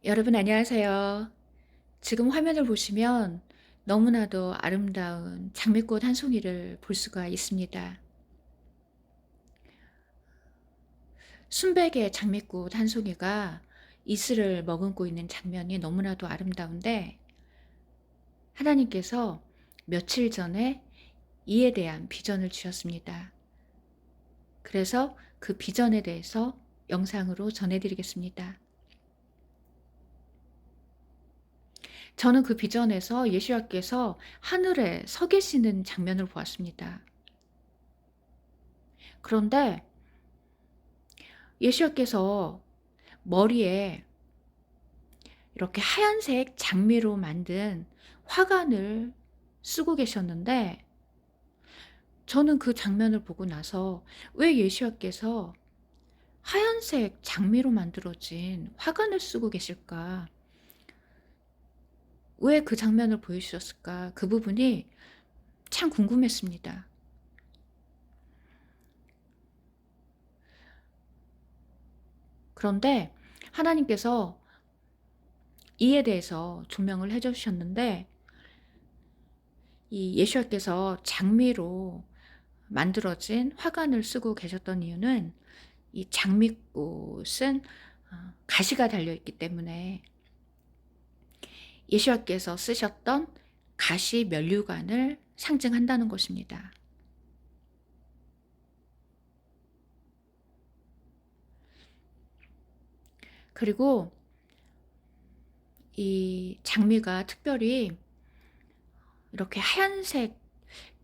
여러분 안녕하세요. 지금 화면을 보시면 너무나도 아름다운 장미꽃 한 송이를 볼 수가 있습니다. 순백의 장미꽃 한 송이가 이슬을 머금고 있는 장면이 너무나도 아름다운데 하나님께서 며칠 전에 이에 대한 비전을 주셨습니다. 그래서 그 비전에 대해서 영상으로 전해드리겠습니다. 저는 그 비전에서 예수와께서 하늘에 서 계시는 장면을 보았습니다. 그런데 예수와께서 머리에 이렇게 하얀색 장미로 만든 화관을 쓰고 계셨는데 저는 그 장면을 보고 나서 '왜 예수와께서 하얀색 장미로 만들어진 화관을 쓰고 계실까? 왜 그 장면을 보여주셨을까?' 그 부분이 참 궁금했습니다. 그런데 하나님께서 이에 대해서 조명을 해 주셨는데 이 예수와께서 장미로 만들어진 화관을 쓰고 계셨던 이유는 이 장미꽃은 가시가 달려 있기 때문에 예수와께서 쓰셨던 가시 면류관을 상징한다는 것입니다. 그리고 이 장미가 특별히 이렇게 하얀색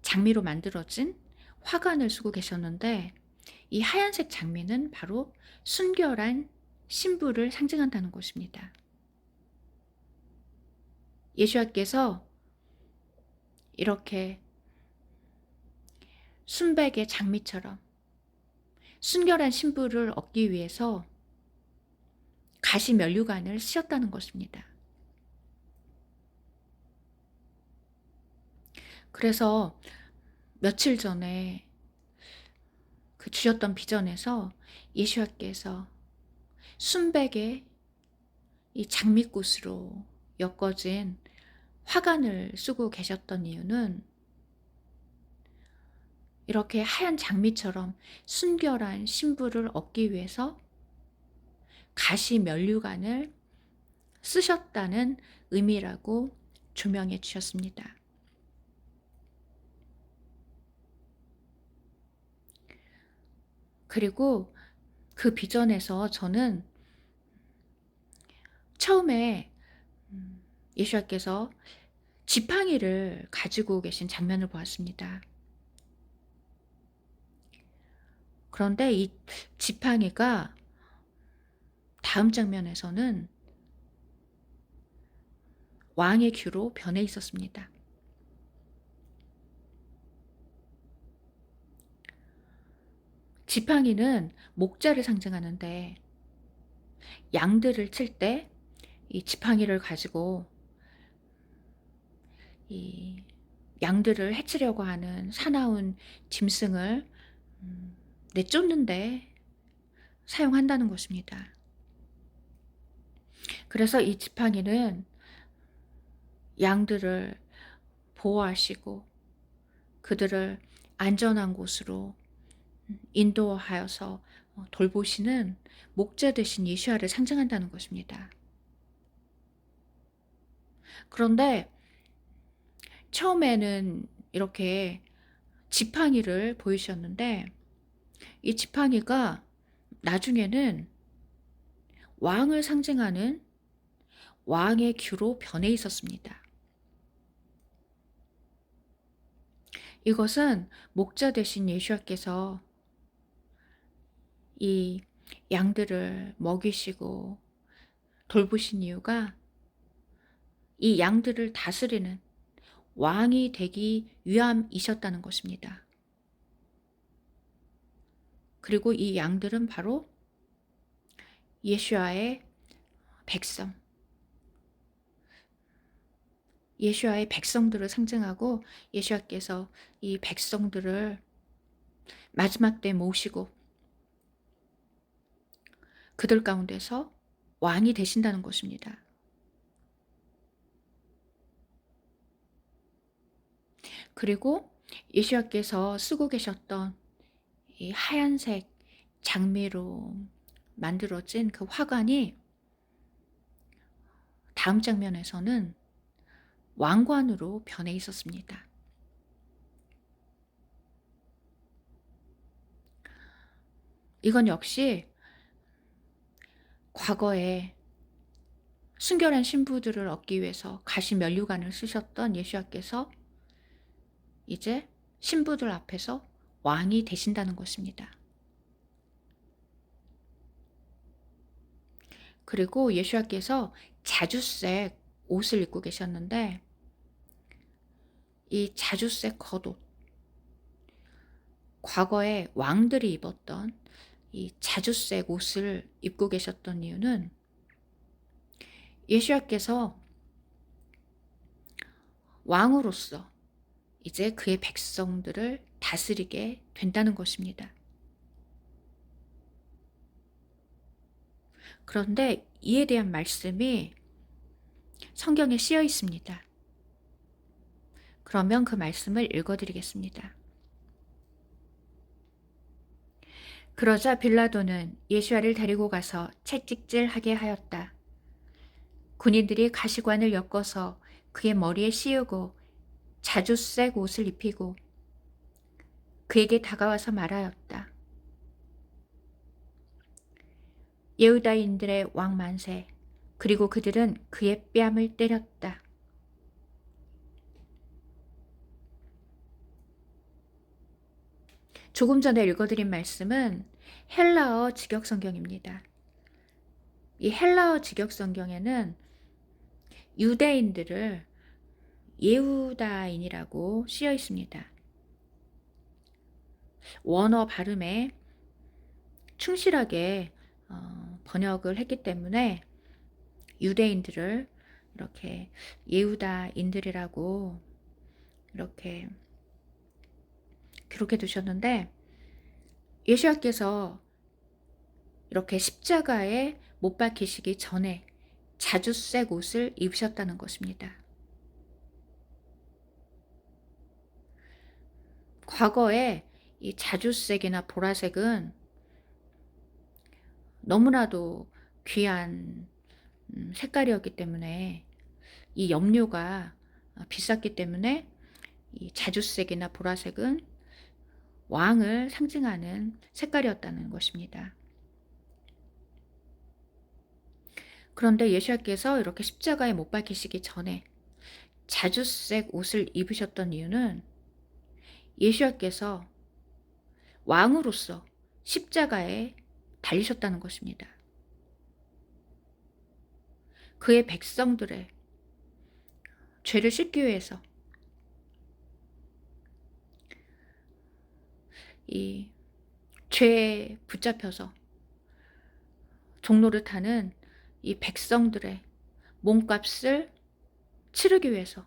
장미로 만들어진 화관을 쓰고 계셨는데 이 하얀색 장미는 바로 순결한 신부를 상징한다는 것입니다. 예수와께서 이렇게 순백의 장미처럼 순결한 신부를 얻기 위해서 가시 면류관을 쓰셨다는 것입니다. 그래서 며칠 전에 그 주셨던 비전에서 예수와께서 순백의 이 장미꽃으로 엮어진 화관을 쓰고 계셨던 이유는 이렇게 하얀 장미처럼 순결한 신부를 얻기 위해서 가시 면류관을 쓰셨다는 의미라고 조명해 주셨습니다. 그리고 그 비전에서 저는 처음에 예수와께서 지팡이를 가지고 계신 장면을 보았습니다. 그런데 이 지팡이가 다음 장면에서는 왕의 규로 변해 있었습니다. 지팡이는 목자를 상징하는데 양들을 칠 때 이 지팡이를 가지고 이 양들을 해치려고 하는 사나운 짐승을 내쫓는 데 사용한다는 것입니다. 그래서 이 지팡이는 양들을 보호하시고 그들을 안전한 곳으로 인도하여서 돌보시는 목자 되신 예수와를 상징한다는 것입니다. 그런데 처음에는 이렇게 지팡이를 보이셨는데 이 지팡이가 나중에는 왕을 상징하는 왕의 규로 변해 있었습니다. 이것은 목자 되신 예수와께서 이 양들을 먹이시고 돌보신 이유가 이 양들을 다스리는 왕이 되기 위함이셨다는 것입니다. 그리고 이 양들은 바로 예수와의 백성, 예수와의 백성들을 상징하고 예수와께서 이 백성들을 마지막 때 모시고 그들 가운데서 왕이 되신다는 것입니다. 그리고 예수님께서 쓰고 계셨던 이 하얀색 장미로 만들어진 그 화관이 다음 장면에서는 왕관으로 변해 있었습니다. 이건 역시 과거에 순결한 신부들을 얻기 위해서 가시 면류관을 쓰셨던 예수님께서 이제 신부들 앞에서 왕이 되신다는 것입니다. 그리고 예수님께서 자주색 옷을 입고 계셨는데 이 자주색 겉옷, 과거에 왕들이 입었던 이 자주색 옷을 입고 계셨던 이유는 예수님께서 왕으로서 이제 그의 백성들을 다스리게 된다는 것입니다. 그런데 이에 대한 말씀이 성경에 쓰여 있습니다. 그러면 그 말씀을 읽어드리겠습니다. 그러자 빌라도는 예수와를 데리고 가서 채찍질하게 하였다. 군인들이 가시관을 엮어서 그의 머리에 씌우고 자주색 옷을 입히고 그에게 다가와서 말하였다. 예후다인들의 왕 만세. 그리고 그들은 그의 뺨을 때렸다. 조금 전에 읽어드린 말씀은 헬라어 직역성경입니다. 이 헬라어 직역성경에는 유대인들을 예후다인이라고 쓰여 있습니다. 원어 발음에 충실하게 번역을 했기 때문에 유대인들을 이렇게 예후다인들이라고 이렇게 기록해 두셨는데 예수님께서 이렇게 십자가에 못 박히시기 전에 자주색 옷을 입으셨다는 것입니다. 과거에 이 자주색이나 보라색은 너무나도 귀한 색깔이었기 때문에 이 염료가 비쌌기 때문에 이 자주색이나 보라색은 왕을 상징하는 색깔이었다는 것입니다. 그런데 예수님께서 이렇게 십자가에 못 박히시기 전에 자주색 옷을 입으셨던 이유는 예수님께서 왕으로서 십자가에 달리셨다는 것입니다. 그의 백성들의 죄를 씻기 위해서 이 죄에 붙잡혀서 종로를 타는 이 백성들의 몸값을 치르기 위해서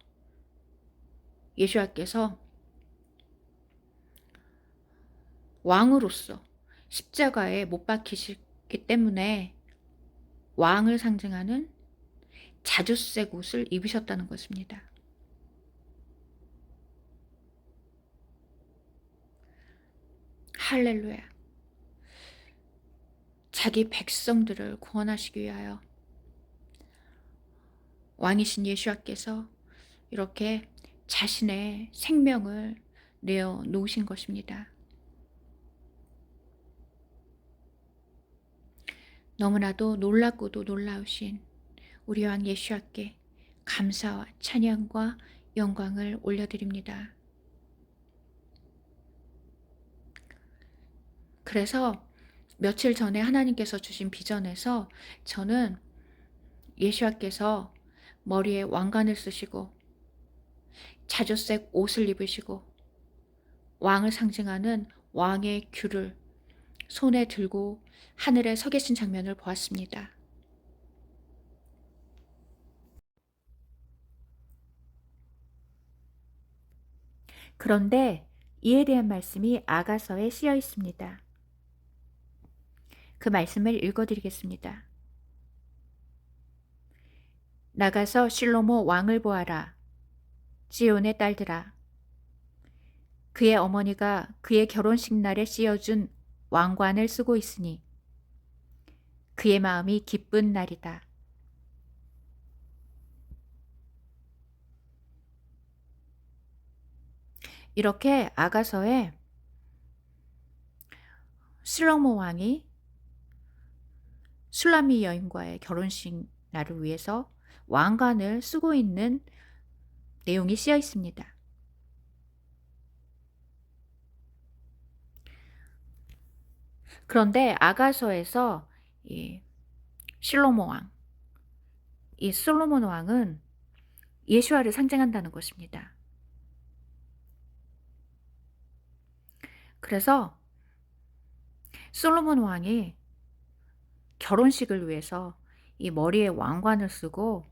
예수님께서 왕으로서 십자가에 못 박히시기 때문에 왕을 상징하는 자주색 옷을 입으셨다는 것입니다. 할렐루야. 자기 백성들을 구원하시기 위하여 왕이신 예수님께서 이렇게 자신의 생명을 내어 놓으신 것입니다. 너무나도 놀랍고도 놀라우신 우리 왕 예수님께 감사와 찬양과 영광을 올려드립니다. 그래서 며칠 전에 하나님께서 주신 비전에서 저는 예수님께서 머리에 왕관을 쓰시고 자주색 옷을 입으시고 왕을 상징하는 왕의 귤을 손에 들고 하늘에 서 계신 장면을 보았습니다. 그런데 이에 대한 말씀이 아가서에 쓰여 있습니다. 그 말씀을 읽어드리겠습니다. 나가서 실로모 왕을 보아라. 지온의 딸들아. 그의 어머니가 그의 결혼식 날에 씌워준 왕관을 쓰고 있으니 그의 마음이 기쁜 날이다. 이렇게 아가서에 슬로모 왕이 술라미 여인과의 결혼식 날을 위해서 왕관을 쓰고 있는 내용이 쓰여 있습니다. 그런데 아가서에서 이 실로모 왕, 이 솔로몬 왕은 예수와를 상징한다는 것입니다. 그래서 솔로몬 왕이 결혼식을 위해서 이 머리에 왕관을 쓰고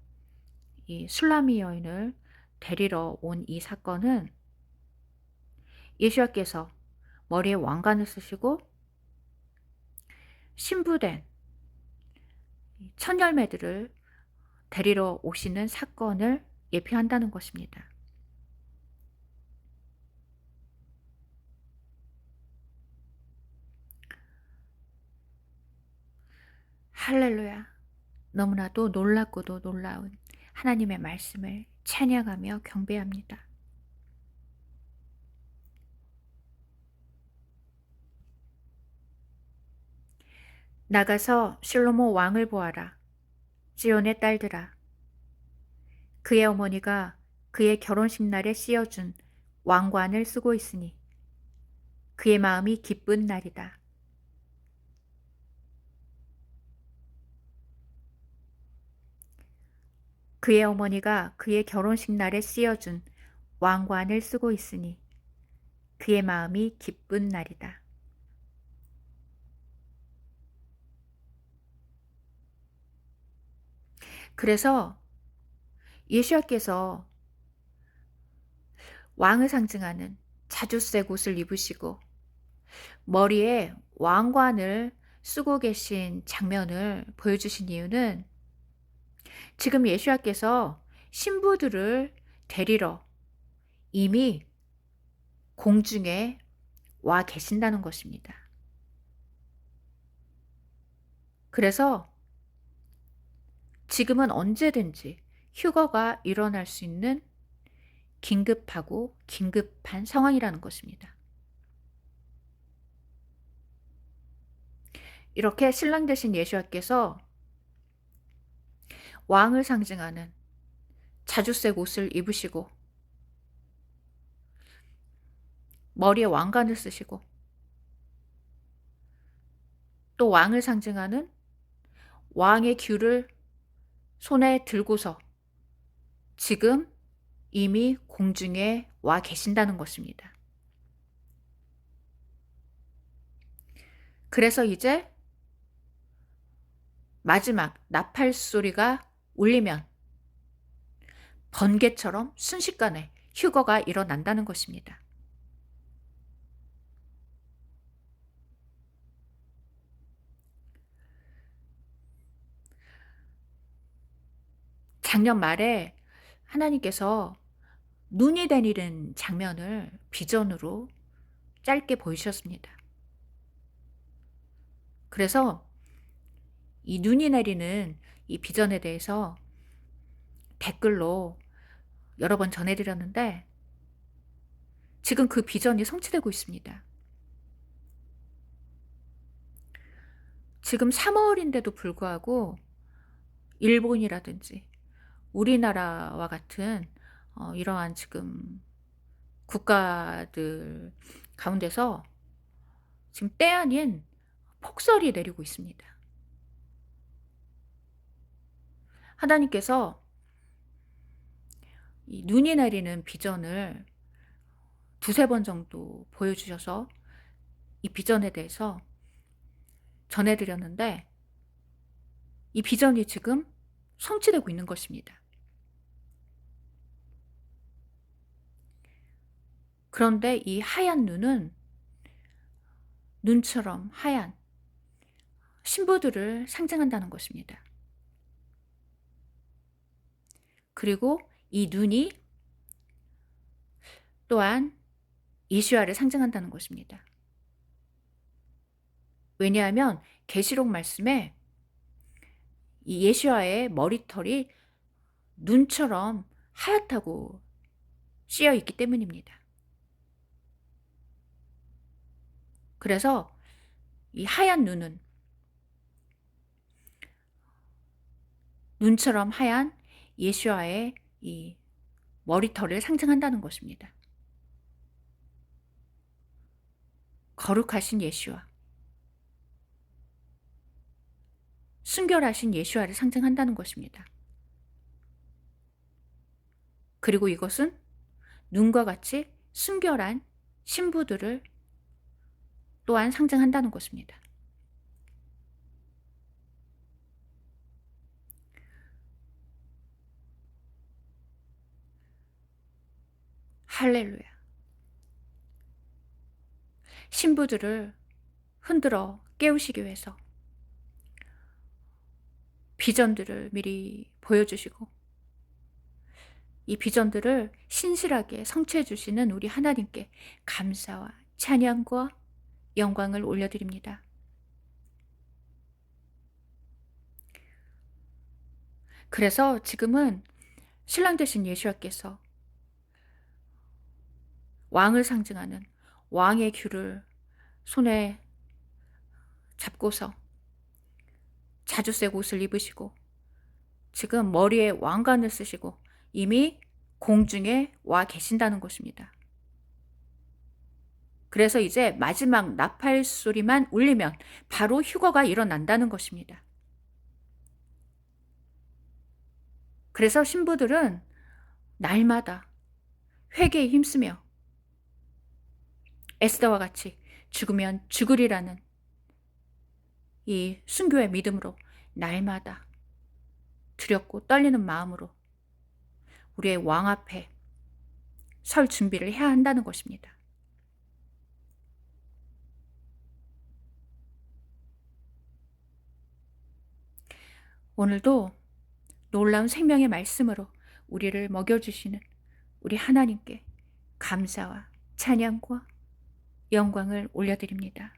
이 술라미 여인을 데리러 온 이 사건은 예수와께서 머리에 왕관을 쓰시고 신부된 천열매들을 데리러 오시는 사건을 예표한다는 것입니다. 할렐루야. 너무나도 놀랍고도 놀라운 하나님의 말씀을 찬양하며 경배합니다. 나가서 실로모 왕을 보아라. 지온의 딸들아. 그의 어머니가 그의 결혼식 날에 씌워준 왕관을 쓰고 있으니 그의 마음이 기쁜 날이다. 그의 어머니가 그의 결혼식 날에 씌워준 왕관을 쓰고 있으니 그의 마음이 기쁜 날이다. 그래서 예수와께서 왕을 상징하는 자주색 옷을 입으시고 머리에 왕관을 쓰고 계신 장면을 보여주신 이유는 지금 예수와께서 신부들을 데리러 이미 공중에 와 계신다는 것입니다. 그래서 지금은 언제든지 휴거가 일어날 수 있는 긴급하고 긴급한 상황이라는 것입니다. 이렇게 신랑 되신 예수와께서 왕을 상징하는 자주색 옷을 입으시고 머리에 왕관을 쓰시고 또 왕을 상징하는 왕의 귤을 손에 들고서 지금 이미 공중에 와 계신다는 것입니다. 그래서 이제 마지막 나팔 소리가 울리면 번개처럼 순식간에 휴거가 일어난다는 것입니다. 작년 말에 하나님께서 눈이 내리는 장면을 비전으로 짧게 보이셨습니다. 그래서 이 눈이 내리는 이 비전에 대해서 댓글로 여러 번 전해드렸는데 지금 그 비전이 성취되고 있습니다. 지금 3월인데도 불구하고 일본이라든지 우리나라와 같은 이러한 지금 국가들 가운데서 지금 때 아닌 폭설이 내리고 있습니다. 하나님께서 이 눈이 내리는 비전을 두세 번 정도 보여주셔서 이 비전에 대해서 전해드렸는데 이 비전이 지금 성취되고 있는 것입니다. 그런데 이 하얀 눈은 눈처럼 하얀 신부들을 상징한다는 것입니다. 그리고 이 눈이 또한 예수야를 상징한다는 것입니다. 왜냐하면 계시록 말씀에 이 예수야의 머리털이 눈처럼 하얗다고 쓰여 있기 때문입니다. 그래서 이 하얀 눈은 눈처럼 하얀 예수야의 이 머리털을 상징한다는 것입니다. 거룩하신 예수야, 순결하신 예수야를 상징한다는 것입니다. 그리고 이것은 눈과 같이 순결한 신부들을 또한 상징한다는 것입니다. 할렐루야. 신부들을 흔들어 깨우시기 위해서 비전들을 미리 보여주시고 이 비전들을 신실하게 성취해 주시는 우리 하나님께 감사와 찬양과 영광을 올려드립니다. 그래서 지금은 신랑 되신 예수님께서 왕을 상징하는 왕의 귤을 손에 잡고서 자주색 옷을 입으시고 지금 머리에 왕관을 쓰시고 이미 공중에 와 계신다는 것입니다. 그래서 이제 마지막 나팔 소리만 울리면 바로 휴거가 일어난다는 것입니다. 그래서 신부들은 날마다 회개에 힘쓰며 에스더와 같이 죽으면 죽으리라는 이 순교의 믿음으로 날마다 두렵고 떨리는 마음으로 우리의 왕 앞에 설 준비를 해야 한다는 것입니다. 오늘도 놀라운 생명의 말씀으로 우리를 먹여주시는 우리 하나님께 감사와 찬양과 영광을 올려드립니다.